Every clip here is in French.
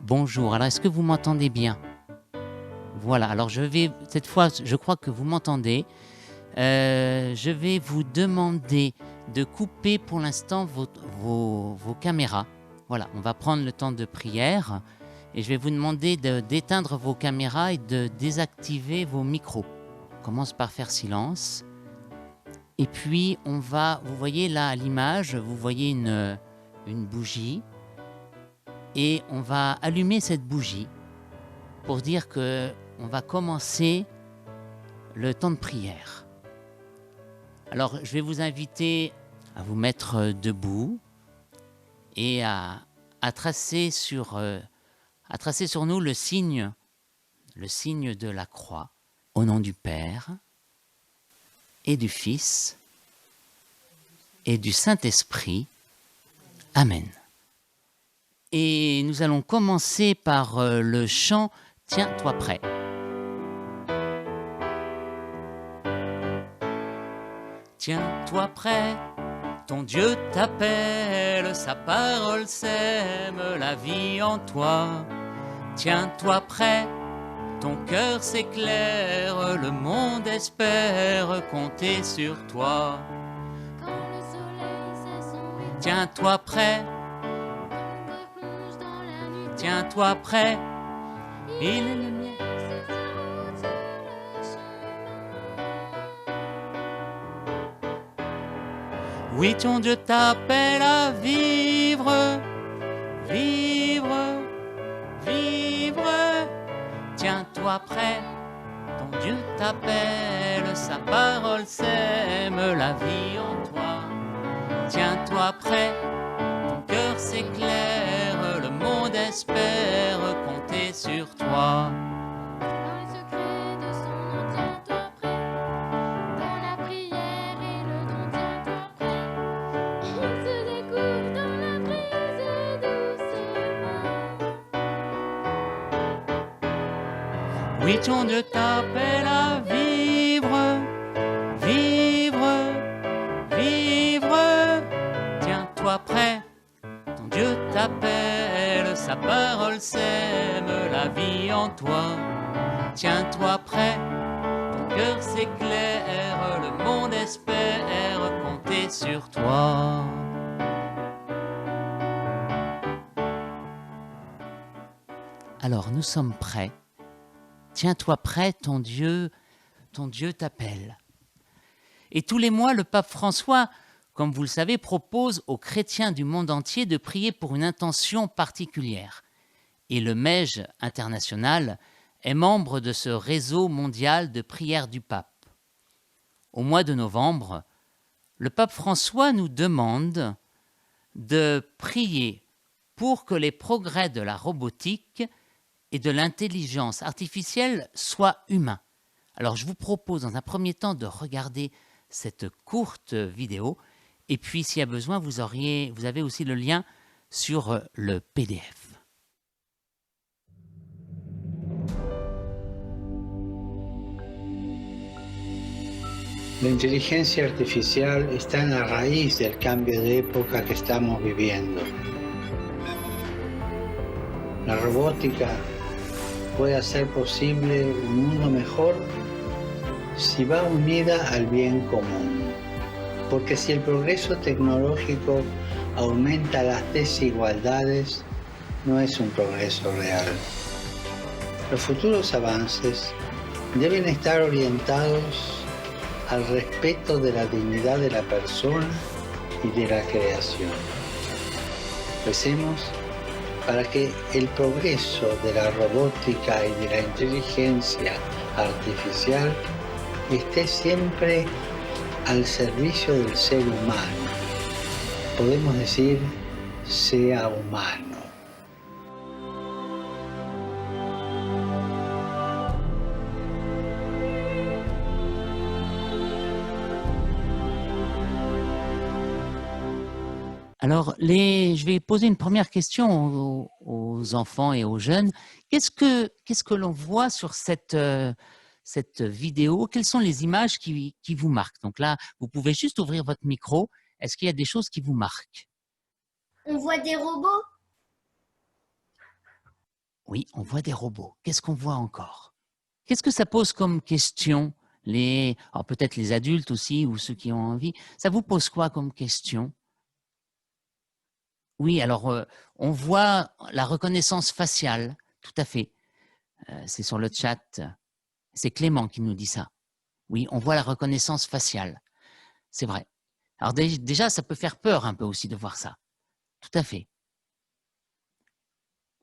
Bonjour, alors est-ce que vous m'entendez bien? Voilà, alors cette fois, je crois que vous m'entendez. Je vais vous demander de couper pour l'instant vos caméras. Voilà, on va prendre le temps de prière et je vais vous demander d'éteindre vos caméras et de désactiver vos micros. On commence par faire silence. Et puis, vous voyez là à l'image, vous voyez une bougie. Et on va allumer cette bougie pour dire que on va commencer le temps de prière. Alors, je vais vous inviter à vous mettre debout et à tracer sur nous le signe de la croix, au nom du Père et du Fils et du Saint-Esprit. Amen. Et nous allons commencer par le chant « Tiens-toi prêt ». Tiens-toi prêt, ton Dieu t'appelle, sa parole sème la vie en toi. Tiens-toi prêt, ton cœur s'éclaire, le monde espère compter sur toi. Quand le soleil s'assombrit, Tiens-toi prêt, l'ombre plonge dans la nuit. tiens-toi prêt, il est le mien. C'est sa route sur le chemin. Oui, ton Dieu t'appelle à vivre, vivre, vivre. Tiens-toi prêt, ton Dieu t'appelle, sa parole sème la vie en toi. Tiens-toi prêt, ton cœur s'éclaire, le monde espère compter sur toi. Dans les secrets de son nom, tiens-toi prêt. Dans la prière et le don, tiens-toi prêt. Il se découvre dans la brise doucement. Oui, ton Dieu t'appelle à vivre, vivre, vivre. Tiens-toi prêt, ton Dieu t'appelle, sa parole sème la vie en toi. Tiens-toi prêt, ton cœur s'éclaire, le monde espère compter sur toi. Alors, nous sommes prêts. Tiens-toi prêt, ton Dieu t'appelle. Et tous les mois, le pape François, comme vous le savez, propose aux chrétiens du monde entier de prier pour une intention particulière. Et le MEJ international est membre de ce réseau mondial de prière du pape. Au mois de novembre, le pape François nous demande de prier pour que les progrès de la robotique et de l'intelligence artificielle soient humains. Alors je vous propose dans un premier temps de regarder cette courte vidéo et puis s'il y a besoin, vous avez aussi le lien sur le PDF. La inteligencia artificial está en la raíz del cambio de época que estamos viviendo. La robótica puede hacer posible un mundo mejor si va unida al bien común. Porque si el progreso tecnológico aumenta las desigualdades, no es un progreso real. Los futuros avances deben estar orientados al respeto de la dignidad de la persona y de la creación. Recemos para que el progreso de la robótica y de la inteligencia artificial esté siempre al servicio del ser humano. Podemos decir, sea humano. Alors, je vais poser une première question aux enfants et aux jeunes. Qu'est-ce que l'on voit sur cette vidéo? Quelles sont les images qui vous marquent? Donc là, vous pouvez juste ouvrir votre micro. Est-ce qu'il y a des choses qui vous marquent? On voit des robots. Oui, on voit des robots. Qu'est-ce qu'on voit encore? Qu'est-ce que ça pose comme question? Alors peut-être les adultes aussi ou ceux qui ont envie. Ça vous pose quoi comme question? Oui, alors on voit la reconnaissance faciale, tout à fait. C'est sur le chat. C'est Clément qui nous dit ça. Oui, on voit la reconnaissance faciale. C'est vrai. Alors déjà, ça peut faire peur un peu aussi de voir ça. Tout à fait.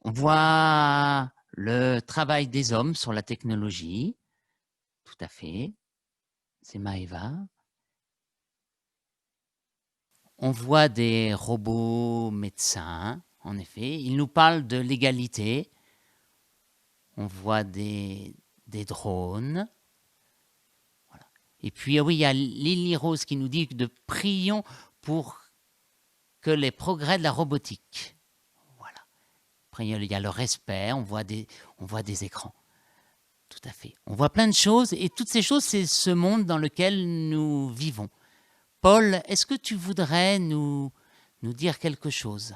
On voit le travail des hommes sur la technologie. Tout à fait. C'est Maëva. On voit des robots médecins, en effet. Ils nous parlent de l'égalité. On voit des drones. Voilà. Et puis, oui, il y a Lily Rose qui nous dit de prions pour que les progrès de la robotique. Voilà. Après, il y a le respect, on voit des écrans. Tout à fait. On voit plein de choses, et toutes ces choses, c'est ce monde dans lequel nous vivons. Paul, est-ce que tu voudrais nous dire quelque chose?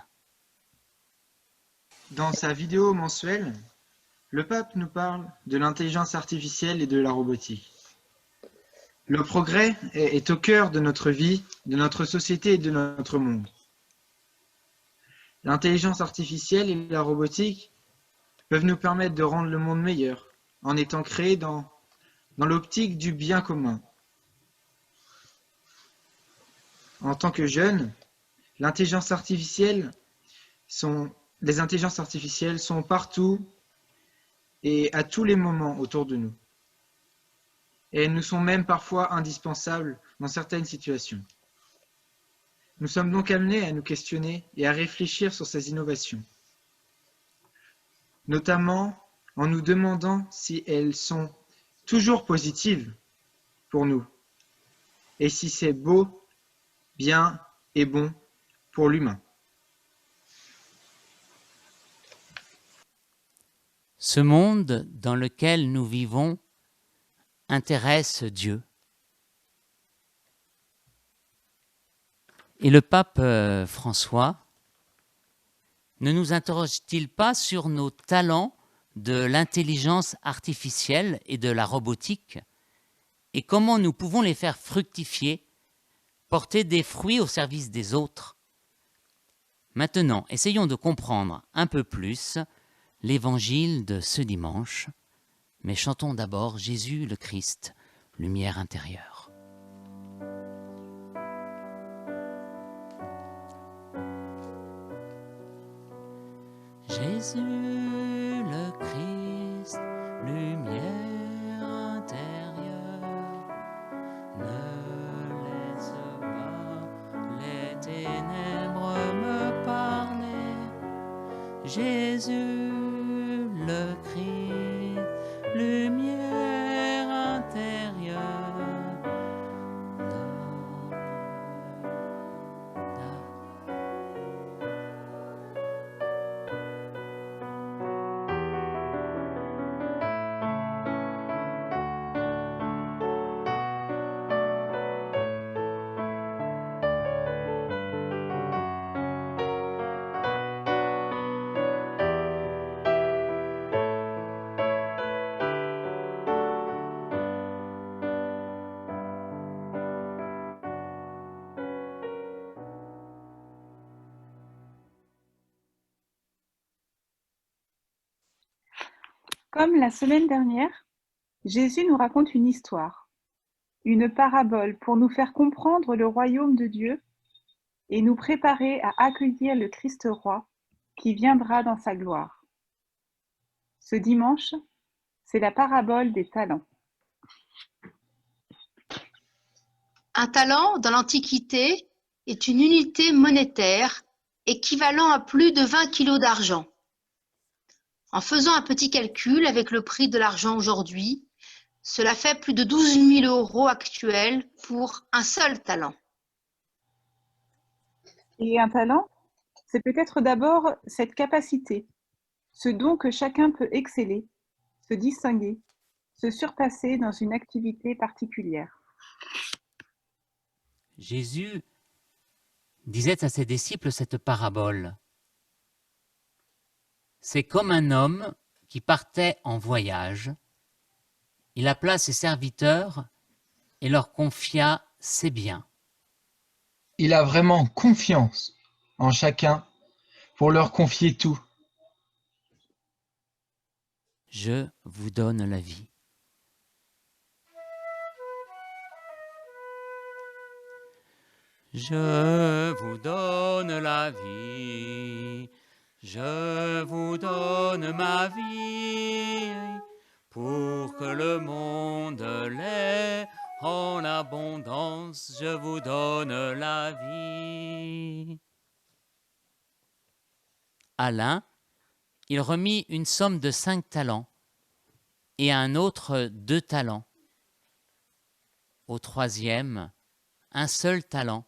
Dans sa vidéo mensuelle, le pape nous parle de l'intelligence artificielle et de la robotique. Le progrès est au cœur de notre vie, de notre société et de notre monde. L'intelligence artificielle et la robotique peuvent nous permettre de rendre le monde meilleur, en étant créés dans l'optique du bien commun. En tant que jeunes, les intelligences artificielles sont partout et à tous les moments autour de nous. Et elles nous sont même parfois indispensables dans certaines situations. Nous sommes donc amenés à nous questionner et à réfléchir sur ces innovations, notamment en nous demandant si elles sont toujours positives pour nous et si c'est beau, bien et bon pour l'humain. Ce monde dans lequel nous vivons intéresse Dieu. Et le pape François ne nous interroge-t-il pas sur nos talents de l'intelligence artificielle et de la robotique et comment nous pouvons les faire fructifier, porter des fruits au service des autres? Maintenant, essayons de comprendre un peu plus l'évangile de ce dimanche, mais chantons d'abord Jésus le Christ, lumière intérieure. Jésus le Christ, lumière intérieure, ne laisse pas les ténèbres me parler. Jésus le Christ, lumière intérieure. Comme la semaine dernière, Jésus nous raconte une histoire, une parabole pour nous faire comprendre le royaume de Dieu et nous préparer à accueillir le Christ roi qui viendra dans sa gloire. Ce dimanche, c'est la parabole des talents. Un talent, dans l'Antiquité, est une unité monétaire équivalent à plus de 20 kilos d'argent. En faisant un petit calcul avec le prix de l'argent aujourd'hui, cela fait plus de 12 000 € actuels pour un seul talent. Et un talent, c'est peut-être d'abord cette capacité, ce don que chacun peut exceller, se distinguer, se surpasser dans une activité particulière. Jésus disait à ses disciples cette parabole. C'est comme un homme qui partait en voyage. Il appela ses serviteurs et leur confia ses biens. Il a vraiment confiance en chacun pour leur confier tout. Je vous donne la vie. Je vous donne la vie, je vous donne ma vie, pour que le monde l'ait en abondance, je vous donne la vie. À l'un, il remit une somme de 5 talents, et à un autre 2 talents. Au troisième, un seul talent,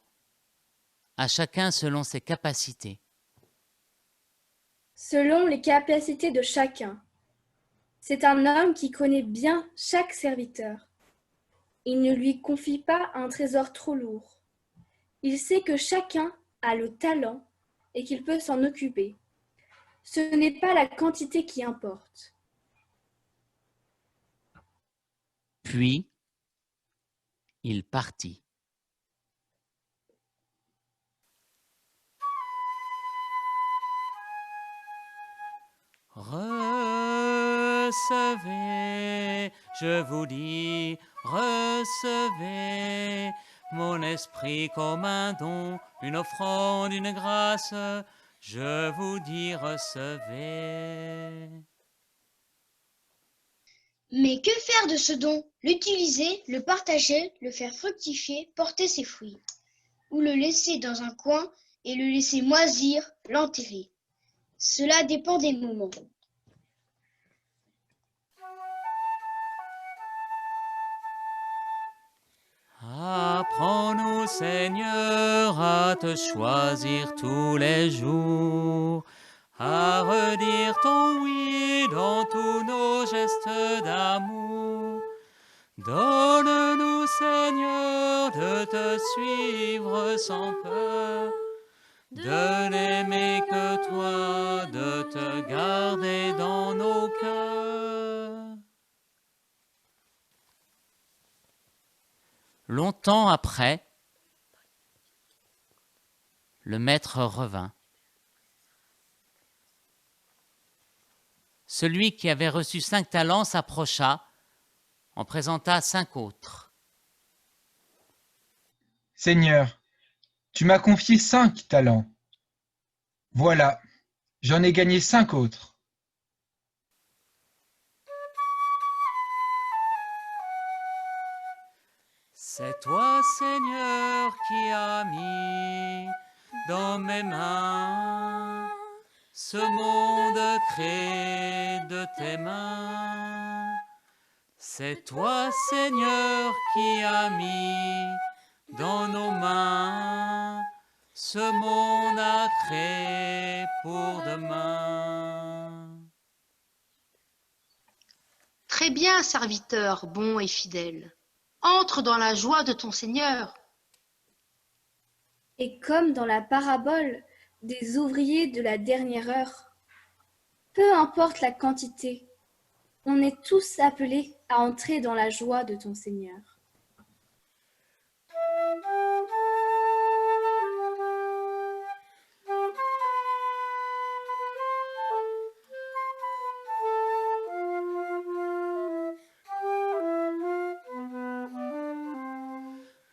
à chacun selon ses capacités. Selon les capacités de chacun. C'est un homme qui connaît bien chaque serviteur. Il ne lui confie pas un trésor trop lourd. Il sait que chacun a le talent et qu'il peut s'en occuper. Ce n'est pas la quantité qui importe. Puis, il partit. Recevez, je vous dis, recevez mon esprit comme un don, une offrande, une grâce, je vous dis, recevez. Mais que faire de ce don? L'utiliser, le partager, le faire fructifier, porter ses fruits. Ou le laisser dans un coin et le laisser moisir, l'enterrer. Cela dépend des moments. Apprends-nous, Seigneur, à te choisir tous les jours, à redire ton oui dans tous nos gestes d'amour. Donne-nous, Seigneur, de te suivre sans peur, de n'aimer que toi, de te garder dans nos cœurs. Longtemps après, le maître revint. Celui qui avait reçu 5 talents s'approcha, en présenta 5 autres. Seigneur, tu m'as confié 5 talents. Voilà, j'en ai gagné 5 autres. C'est toi, Seigneur, qui as mis dans mes mains ce monde créé de tes mains. C'est toi, Seigneur, qui as mis dans nos mains ce monde à créer pour demain. Très bien, serviteur bon et fidèle. Entre dans la joie de ton Seigneur. Et comme dans la parabole des ouvriers de la dernière heure, peu importe la quantité, on est tous appelés à entrer dans la joie de ton Seigneur.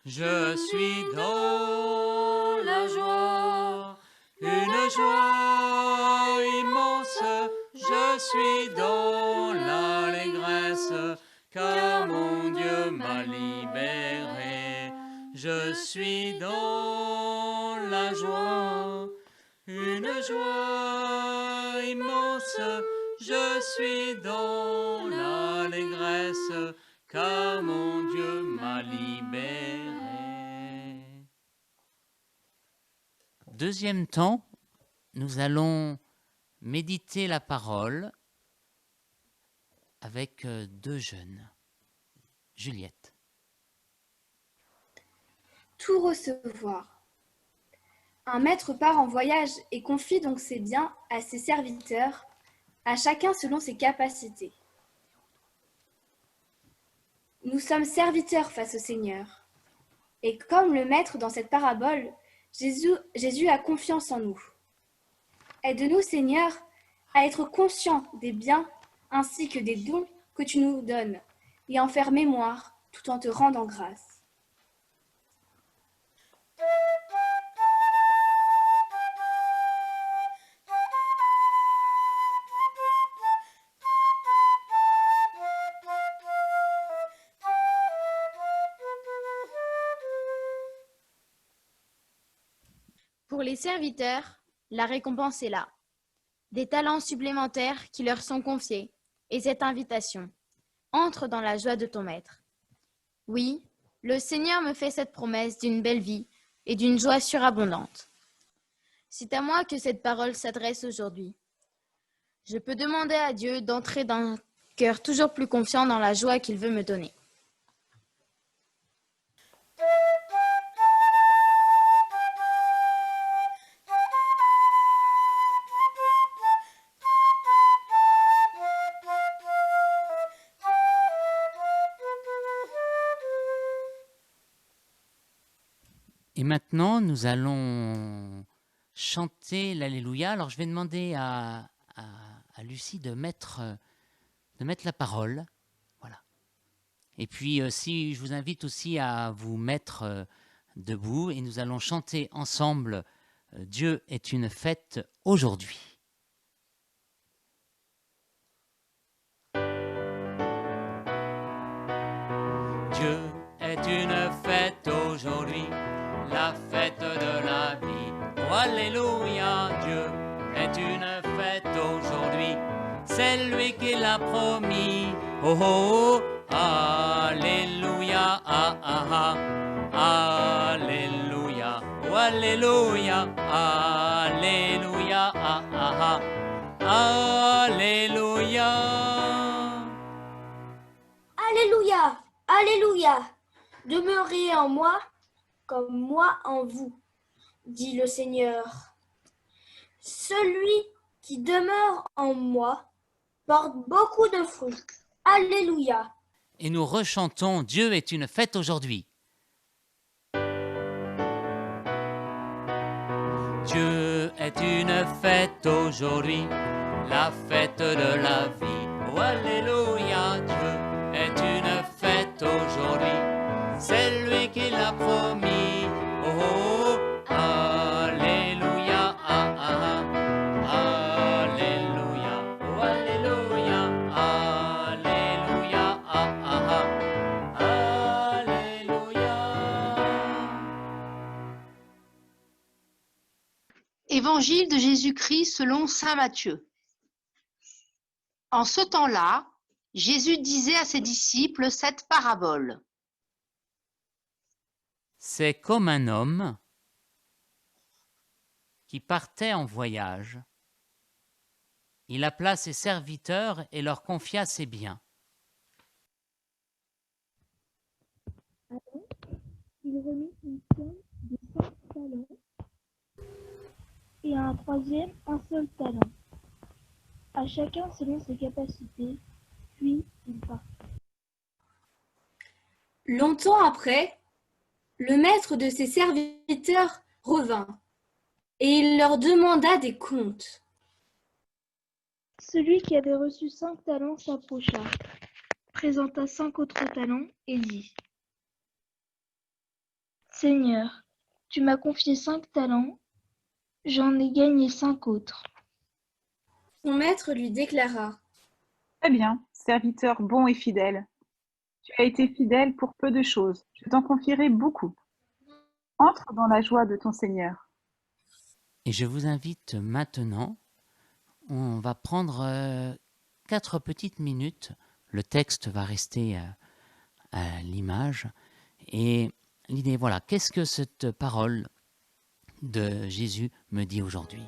Je suis dans la joie, une joie immense. Je suis dans l'allégresse, car mon Dieu m'a libéré. Je suis dans la joie, une joie immense. Je suis dans l'allégresse, car mon Dieu m'a libéré. Deuxième temps, nous allons méditer la parole avec 2 jeunes. Juliette. Tout recevoir. Un maître part en voyage et confie donc ses biens à ses serviteurs à chacun selon ses capacités. Nous sommes serviteurs face au Seigneur. Et comme le Maître dans cette parabole, Jésus a confiance en nous. Aide-nous, Seigneur, à être conscients des biens ainsi que des dons que tu nous donnes et en faire mémoire tout en te rendant grâce. Pour les serviteurs, la récompense est là. Des talents supplémentaires qui leur sont confiés et cette invitation. Entre dans la joie de ton maître. Oui, le Seigneur me fait cette promesse d'une belle vie et d'une joie surabondante. C'est à moi que cette parole s'adresse aujourd'hui. Je peux demander à Dieu d'entrer d'un cœur toujours plus confiant dans la joie qu'il veut me donner. Et maintenant, nous allons chanter l'Alléluia. Alors, je vais demander à Lucie de mettre la parole. Voilà. Et puis, si je vous invite aussi à vous mettre debout et nous allons chanter ensemble Dieu est une fête aujourd'hui. Dieu est une fête aujourd'hui, la fête de la vie. Oh, alléluia, Dieu est une fête aujourd'hui, c'est lui qui l'a promis. Oh, oh, oh, alléluia, ah, ah, ah, alléluia, oh, alléluia, alléluia, ah, ah, ah, alléluia. Alléluia, Alléluia. Demeurez en moi comme moi en vous, dit le Seigneur. Celui qui demeure en moi porte beaucoup de fruits. Alléluia. Et nous rechantons Dieu est une fête aujourd'hui. Dieu est une fête aujourd'hui, la fête de la vie. Oh, alléluia, Dieu est une fête aujourd'hui, c'est lui qui l'a promis. Oh, oh, oh, alléluia, ah, ah, ah, alléluia, oh, alléluia, alléluia, ah, ah, ah, alléluia. Évangile de Jésus-Christ selon saint Matthieu. En ce temps-là, Jésus disait à ses disciples cette parabole. C'est comme un homme qui partait en voyage. Il appela ses serviteurs et leur confia ses biens. Il remit une somme de 5 talents et à un troisième un seul talent, à chacun selon ses capacités, puis il partit. Longtemps après, le maître de ses serviteurs revint, et il leur demanda des comptes. Celui qui avait reçu 5 talents s'approcha, présenta 5 autres talents et dit : Seigneur, tu m'as confié 5 talents, j'en ai gagné 5 autres. Son maître lui déclara : Très bien, serviteur bon et fidèle. Tu as été fidèle pour peu de choses. Je t'en confierai beaucoup. Entre dans la joie de ton Seigneur. Et je vous invite maintenant, on va prendre 4 petites minutes. Le texte va rester à l'image. Et l'idée, voilà, qu'est-ce que cette parole de Jésus me dit aujourd'hui ?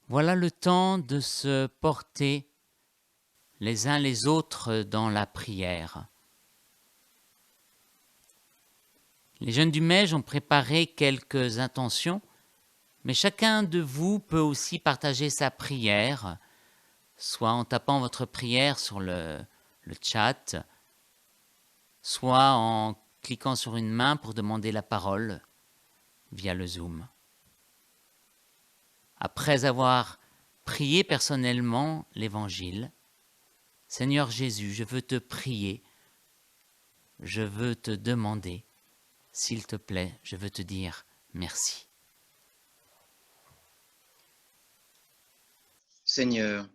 Voilà le temps de se porter les uns les autres dans la prière. Les jeunes du Mège ont préparé quelques intentions, mais chacun de vous peut aussi partager sa prière, soit en tapant votre prière sur le chat, soit en cliquant sur une main pour demander la parole via le Zoom. Après avoir prié personnellement l'Évangile, Seigneur Jésus, je veux te prier, je veux te demander, s'il te plaît, je veux te dire merci. Seigneur,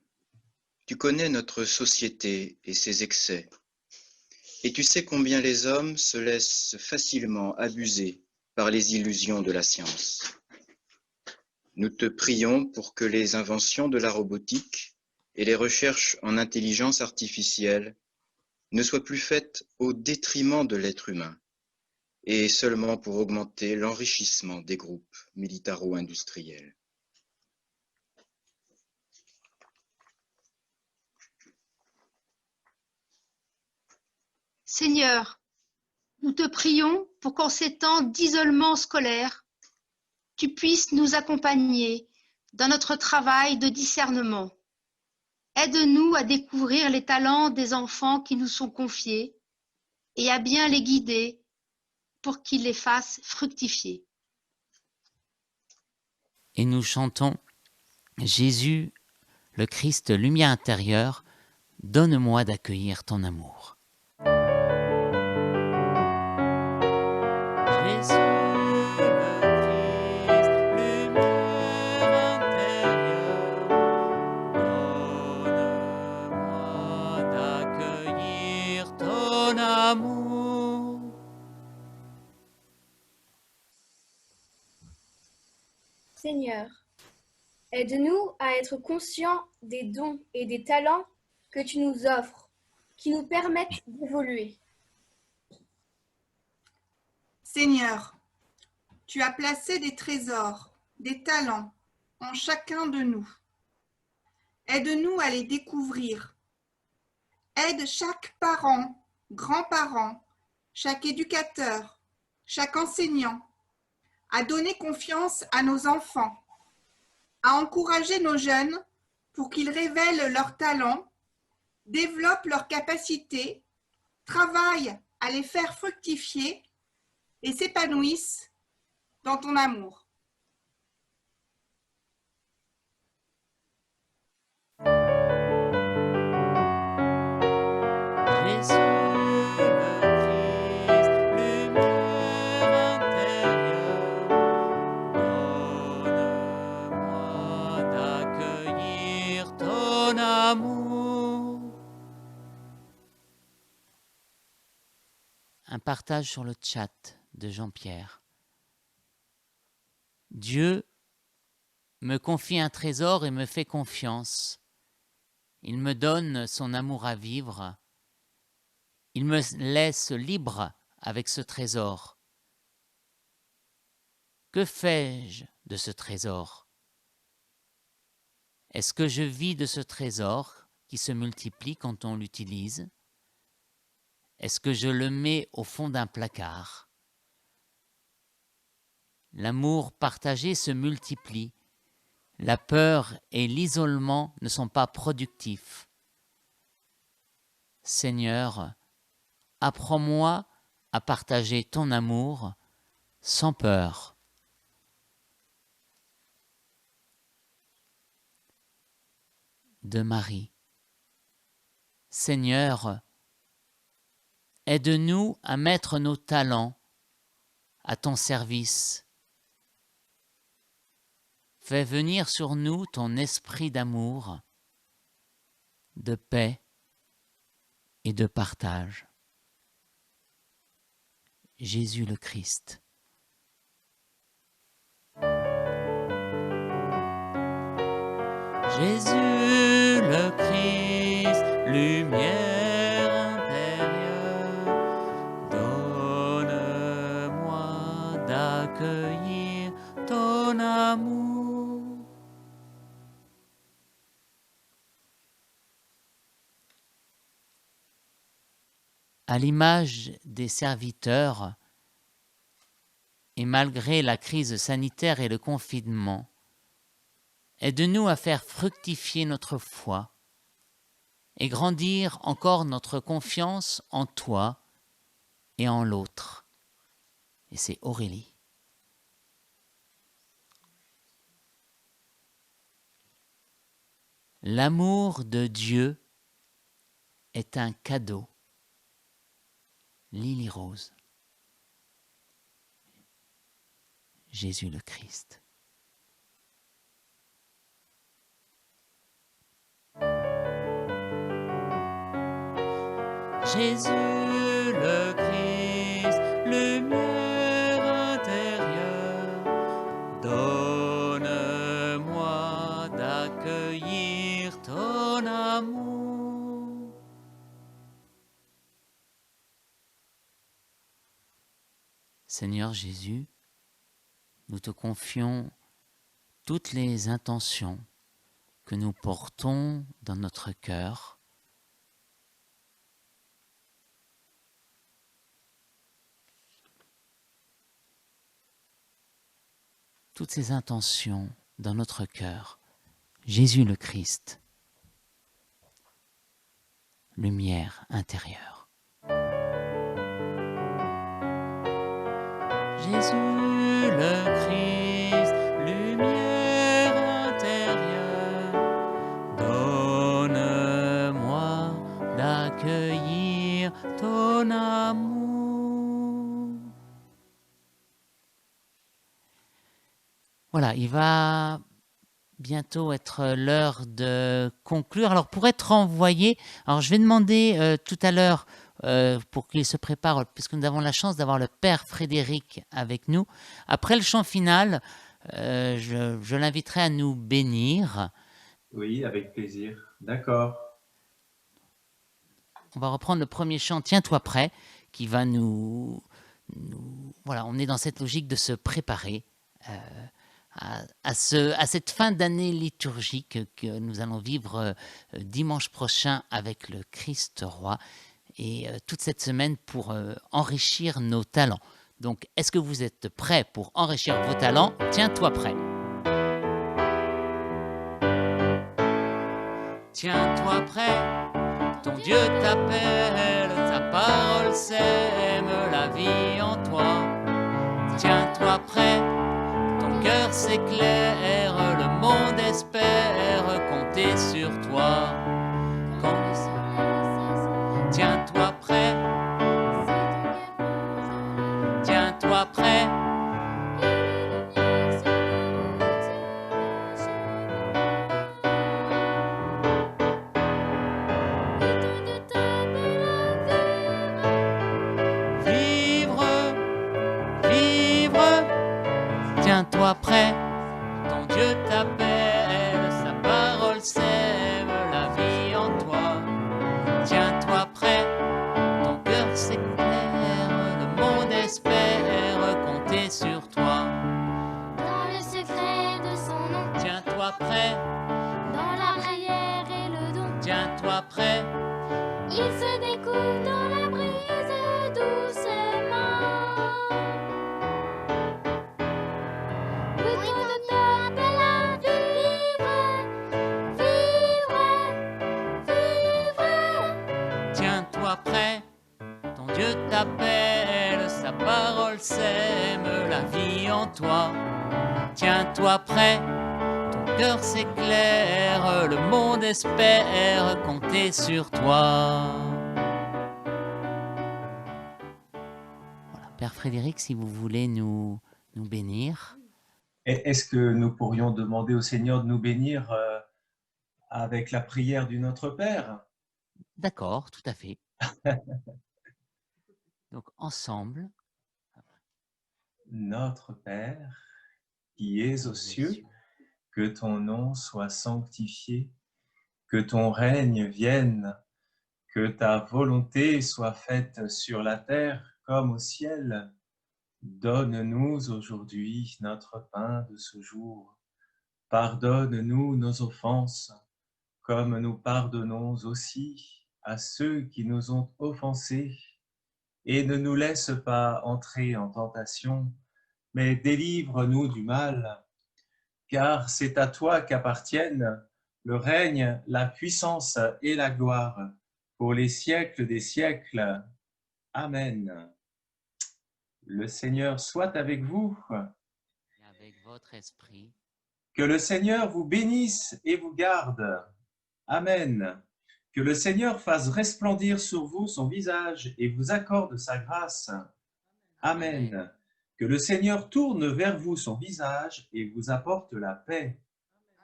tu connais notre société et ses excès, et tu sais combien les hommes se laissent facilement abuser par les illusions de la science. Nous te prions pour que les inventions de la robotique et les recherches en intelligence artificielle ne soient plus faites au détriment de l'être humain, et seulement pour augmenter l'enrichissement des groupes militaro-industriels. Seigneur, nous te prions pour qu'en ces temps d'isolement scolaire, tu puisses nous accompagner dans notre travail de discernement. Aide-nous à découvrir les talents des enfants qui nous sont confiés et à bien les guider pour qu'ils les fassent fructifier. Et nous chantons Jésus, le Christ, lumière intérieure, donne-moi d'accueillir ton amour. Jésus, le Christ, lumière intérieure, donne-moi d'accueillir ton amour. Seigneur, aide-nous à être conscients des dons et des talents que tu nous offres, qui nous permettent d'évoluer. Seigneur, tu as placé des trésors, des talents en chacun de nous. Aide-nous à les découvrir. Aide chaque parent, grand-parent, chaque éducateur, chaque enseignant à donner confiance à nos enfants, à encourager nos jeunes pour qu'ils révèlent leurs talents, développent leurs capacités, travaillent à les faire fructifier et s'épanouissent dans ton amour. Jésus, le Christ, lumière intérieure, donne-moi d'accueillir ton amour. Un partage sur le chat de Jean-Pierre. Dieu me confie un trésor et me fait confiance. Il me donne son amour à vivre. Il me laisse libre avec ce trésor. Que fais-je de ce trésor? Est-ce que je vis de ce trésor qui se multiplie quand on l'utilise? Est-ce que je le mets au fond d'un placard? L'amour partagé se multiplie. La peur et l'isolement ne sont pas productifs. Seigneur, apprends-moi à partager ton amour sans peur. De Marie. Seigneur, aide-nous à mettre nos talents à ton service. Fais venir sur nous ton esprit d'amour, de paix et de partage. Jésus le Christ. Jésus le Christ, lumière intérieure, donne-moi d'accueillir ton amour. à l'image des serviteurs, et malgré la crise sanitaire et le confinement, aide-nous à faire fructifier notre foi et grandir encore notre confiance en toi et en l'autre. Et c'est Aurélie. L'amour de Dieu est un cadeau. Lily Rose. Jésus le Christ. Jésus le Christ, lumière intérieure, donne-moi d'accueillir ton amour. Seigneur Jésus, nous te confions toutes les intentions que nous portons dans notre cœur. Toutes ces intentions dans notre cœur. Jésus le Christ, lumière intérieure. Jésus le Christ, lumière intérieure, donne-moi d'accueillir ton amour. Voilà, il va bientôt être l'heure de conclure. Alors pour être envoyé, alors je vais demander tout à l'heure pour qu'il se prépare, puisque nous avons la chance d'avoir le Père Frédéric avec nous. Après le chant final, je l'inviterai à nous bénir. Oui, avec plaisir. D'accord. On va reprendre le premier chant, Tiens-toi prêt, qui va voilà, on est dans cette logique de se préparer à cette fin d'année liturgique que nous allons vivre dimanche prochain avec le Christ Roi et toute cette semaine pour enrichir nos talents. Donc, est-ce que vous êtes prêts pour enrichir vos talents? Tiens-toi prêt. Tiens-toi prêt, ton Dieu t'appelle, ta parole sème la vie en toi. Tiens-toi prêt, ton cœur s'éclaire, le monde espère compter sur toi. Tiens-toi prêt, tiens-toi prêt. Tiens-toi prêt, ton Dieu t'appelle, sa parole sème la vie en toi. Tiens-toi prêt, ton cœur s'éclaire, le monde espère compter sur toi. Dans le secret de son nom, Tiens-toi prêt, dans la prière et le don, tiens-toi prêt. il se découvre dans la brise doucement. Le temps de t'appeler à vivre. Tiens-toi prêt, ton Dieu t'appelle, sa parole sème la vie en toi. Tiens-toi prêt, ton cœur s'éclaire, le monde espère compter sur toi. Voilà, Père Frédéric, si vous voulez nous bénir. Est-ce que nous pourrions demander au Seigneur de nous bénir avec la prière du Notre Père? D'accord, tout à fait. Donc ensemble. Notre Père, qui es aux cieux, que ton nom soit sanctifié, que ton règne vienne, que ta volonté soit faite sur la terre comme au ciel. Donne-nous aujourd'hui notre pain de ce jour. Pardonne-nous nos offenses, comme nous pardonnons aussi à ceux qui nous ont offensés. et ne nous laisse pas entrer en tentation, mais délivre-nous du mal. Car c'est à toi qu'appartiennent le règne, la puissance et la gloire pour les siècles des siècles. Amen. Le Seigneur soit avec vous. Et avec votre esprit. Que le Seigneur vous bénisse et vous garde. Amen. Que le Seigneur fasse resplendir sur vous son visage et vous accorde sa grâce. Amen. Que le Seigneur tourne vers vous son visage et vous apporte la paix.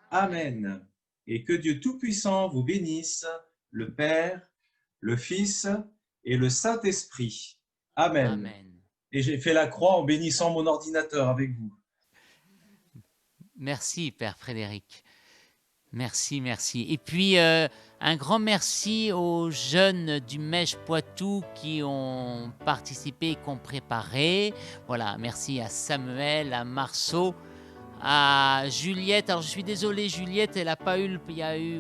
Amen. Et que Dieu Tout-Puissant vous bénisse, le Père, le Fils et le Saint-Esprit. Amen. Amen. Et j'ai fait la croix en bénissant mon ordinateur avec vous. Merci, Père Frédéric. Merci, merci. Et puis, un grand merci aux jeunes du Mèche Poitou qui ont participé et qui ont préparé. Voilà, merci à Samuel, à Marceau, à Juliette. Alors, je suis désolé, Juliette, elle n'a pas eu,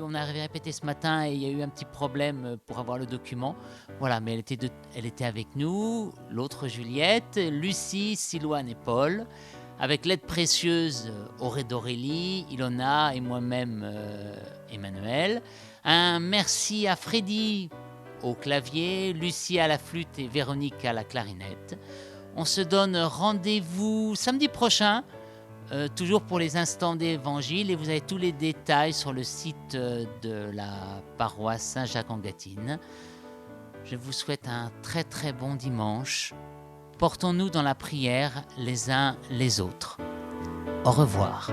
on a répété ce matin et il y a eu un petit problème pour avoir le document. Voilà, mais elle était avec nous, l'autre Juliette, Lucie, Silouane et Paul. Avec l'aide précieuse d'Aurélie, Ilona et moi-même Emmanuel. Un merci à Freddy au clavier, Lucie à la flûte et Véronique à la clarinette. On se donne rendez-vous samedi prochain, toujours pour les instants d'évangile, et vous avez tous les détails sur le site de la paroisse Saint-Jacques-en-Gâtine. Je vous souhaite un très très bon dimanche. Portons-nous dans la prière les uns les autres. Au revoir.